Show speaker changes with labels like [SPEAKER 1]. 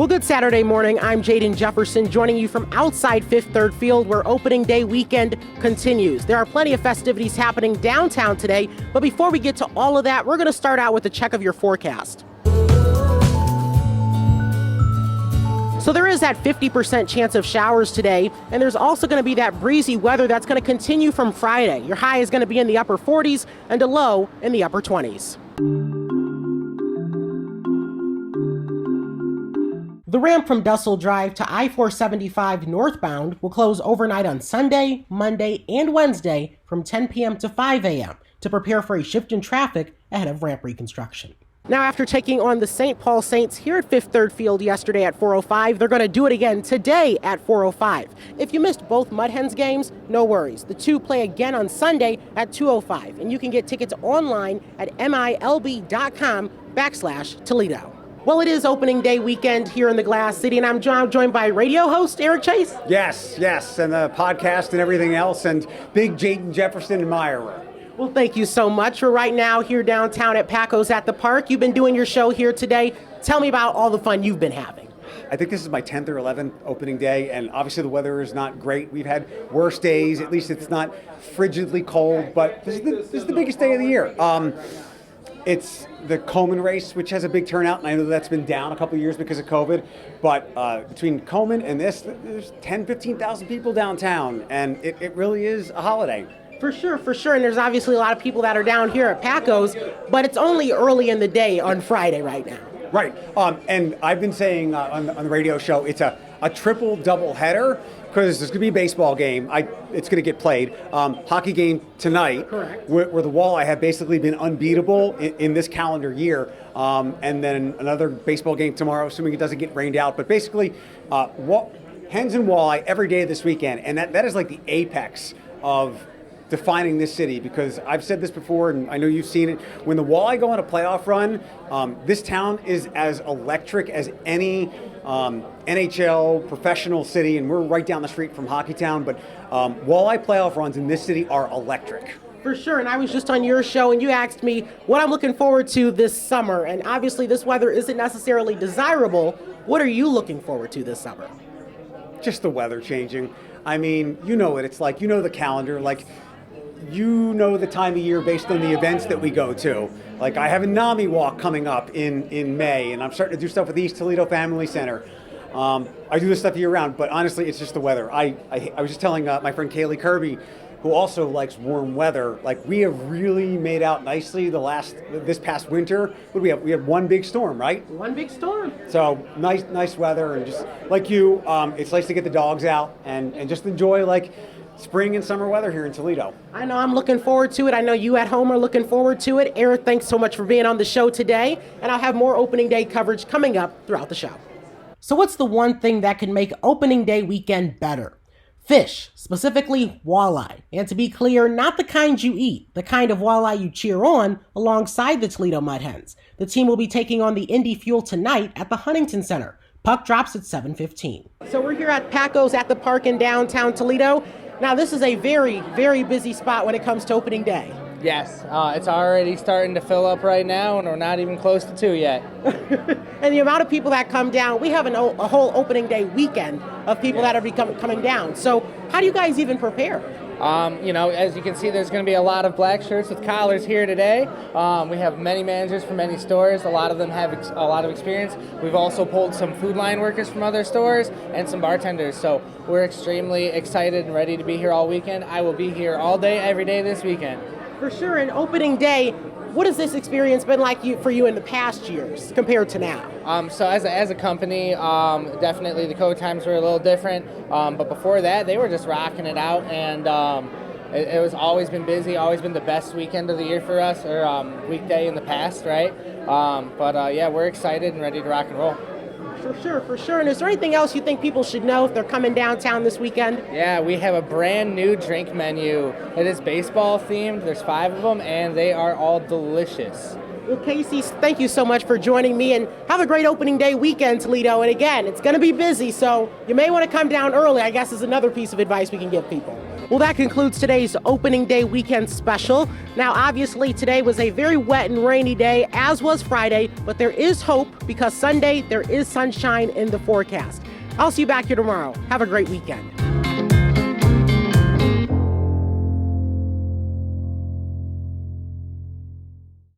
[SPEAKER 1] Well, good Saturday morning. I'm Jaden Jefferson joining you from outside Fifth Third Field where opening day weekend continues. There are plenty of festivities happening downtown today, but before we get to all of that, we're going to start out with a check of your forecast. So there is that 50% chance of showers today, and there's also going to be that breezy weather that's going to continue from Friday. Your high is going to be in the upper 40s and a low in the upper 20s. The ramp from Dussel Drive to I-475 northbound will close overnight on Sunday, Monday, and Wednesday from 10 p.m. to 5 a.m. to prepare for a shift in traffic ahead of ramp reconstruction. Now, after taking on the St. Paul Saints here at Fifth Third Field yesterday at 4:05, they're going to do it again today at 4:05. If you missed both Mud Hens games, no worries. The two play again on Sunday at 2:05, and you can get tickets online at milb.com/Toledo. Well, it is opening day weekend here in the Glass City, and I'm joined by radio host Eric Chase.
[SPEAKER 2] Yes, and the podcast and everything else, and big Jaden Jefferson admirer.
[SPEAKER 1] Well, thank you so much. We're right now here downtown at Packo's at the Park. You've been doing your show here today. Tell me about all the fun you've been having.
[SPEAKER 2] I think this is my 10th or 11th opening day, and obviously the weather is not great. We've had worse days. At least it's not frigidly cold, but this is the biggest day of the year. It's the Komen race, which has a big turnout, and I know that's been down a couple of years because of COVID. But between Komen and this, there's 10,000, 15,000 people downtown, and it really is a holiday.
[SPEAKER 1] For sure. And there's obviously a lot of people that are down here at Packo's, but it's only early in the day on Friday right now.
[SPEAKER 2] Right. And I've been saying on the radio show, it's a triple double header because there's going to be a baseball game. It's going to get played. Hockey game tonight.
[SPEAKER 1] Correct.
[SPEAKER 2] Where the Walleye have basically been unbeatable in this calendar year. And then another baseball game tomorrow, assuming it doesn't get rained out. But basically, Hens and Walleye every day this weekend. And that is like the apex of defining this city, because I've said this before, and I know you've seen it. When the Walleye go on a playoff run, this town is as electric as any NHL professional city, and we're right down the street from Hockey Town, but Walleye playoff runs in this city are electric.
[SPEAKER 1] For sure, and I was just on your show, and you asked me what I'm looking forward to this summer, and obviously this weather isn't necessarily desirable. What are you looking forward to this summer?
[SPEAKER 2] Just the weather changing. I mean, you know what it's like. You know the calendar. Like, you know the time of year based on the events that we go to. Like, I have a NAMI walk coming up in May, and I'm starting to do stuff with the East Toledo Family Center. I do this stuff year round, but honestly, it's just the weather. I was just telling my friend Kaylee Kirby, who also likes warm weather, like, we have really made out nicely this past winter. What do we have? We had one big storm, right?
[SPEAKER 1] One big storm.
[SPEAKER 2] So nice weather, and just like you, it's nice to get the dogs out and just enjoy like spring and summer weather here in Toledo.
[SPEAKER 1] I know I'm looking forward to it. I know you at home are looking forward to it. Eric, thanks so much for being on the show today, and I'll have more opening day coverage coming up throughout the show. So what's the one thing that can make opening day weekend better? Fish, specifically walleye. And to be clear, not the kind you eat, the kind of walleye you cheer on alongside the Toledo Mud Hens. The team will be taking on the Indy Fuel tonight at the Huntington Center. Puck drops at 7:15. So we're here at Packo's at the Park in downtown Toledo. Now, this is a very, very busy spot when it comes to opening day.
[SPEAKER 3] Yes, it's already starting to fill up right now, and we're not even close to 2 yet.
[SPEAKER 1] And the amount of people that come down, we have a whole opening day weekend of people that are coming down. So how do you guys even prepare?
[SPEAKER 3] As you can see, there's going to be a lot of black shirts with collars here today. We have many managers from many stores. A lot of them have a lot of experience. We've also pulled some food line workers from other stores and some bartenders. So we're extremely excited and ready to be here all weekend. I will be here all day, every day this weekend.
[SPEAKER 1] For sure. And opening day, what has this experience been like for you in the past years compared to now?
[SPEAKER 3] So as a company, definitely the COVID times were a little different. But before that, they were just rocking it out, and it was always been busy, always been the best weekend of the year for us, or weekday in the past, right? We're excited and ready to rock and roll.
[SPEAKER 1] For sure. And is there anything else you think people should know if they're coming downtown this weekend?
[SPEAKER 3] Yeah, we have a brand new drink menu. It is baseball themed. There's 5 of them, and they are all delicious.
[SPEAKER 1] Well, Casey, thank you so much for joining me, and have a great opening day weekend, Toledo. And again, it's going to be busy, so you may want to come down early, I guess, is another piece of advice we can give people. Well, that concludes today's opening day weekend special. Now, obviously, today was a very wet and rainy day, as was Friday, but there is hope because Sunday there is sunshine in the forecast. I'll see you back here tomorrow. Have a great weekend.